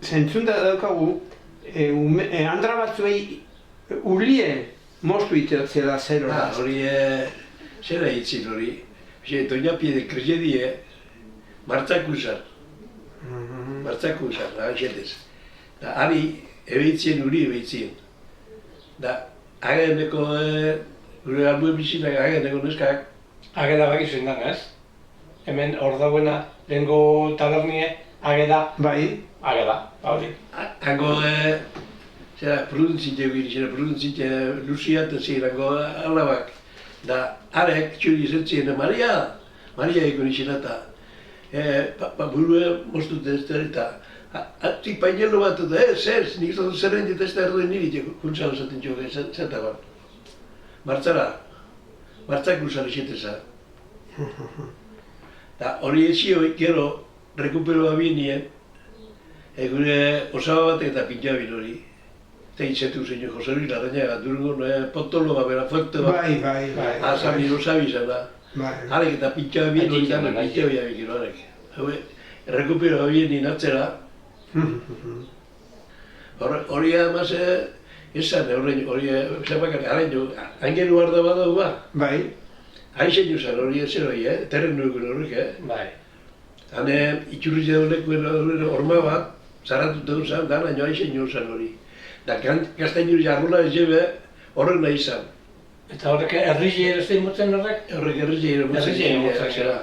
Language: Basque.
zentzunda daukagu, andra batzuei ulie moztu iteatzela zerora. Hori, zera hitzin hori. Doña Pide Krijedie, martzakusar. Martzakusar, haxetez. Da, ari, ebeitzien uri ebeitzien. Da, ageneko, gure albuen bizinak ageneko neskak. Ageda bakizu indan, ez? Hemen hor dauena, lehenko tabernie, ageda. Bai. Ageda, hori. Hango, zera, produntzinte egin, zera, produntzinte luziatzen ziren, hango alabak. Da, arek, txuri zentzien, Maria egon izena eta burue moztute ez da, eta atik painelo bat, eta ez, nik zatu zerren dut ez da erdoen niri, kuntzala zaten txoge, zetaban. Martzak luzara xeteza. Da, hori ezio, gero, rekuperoa binien, gure osaba batek eta pintxabin hori. Eta itzetu zein Jose Luis Larrañaga, Durungon, Pontolo bera, fuerte bat. Bai. Azami rosabi zan da. Harek eta pintxabin hori gana, pintxabin hori gero harek. Rekuperoa binien atzera. Hori ademaz, esan, hori, zapakar, hain guarda badau ba. Bai. Hain zein zan, hori ezer hori, terrenu egun horrek, Bai. Hane, itxurri zeudekuen horma bat, zarratuta dut zan, da naino hain zein zan hori. Da, gaztainur jarrula ez jebe, horrek nahi zan. Eta horrek errizi ere zein motzen horrek? Horrek errizi ere motzen zera.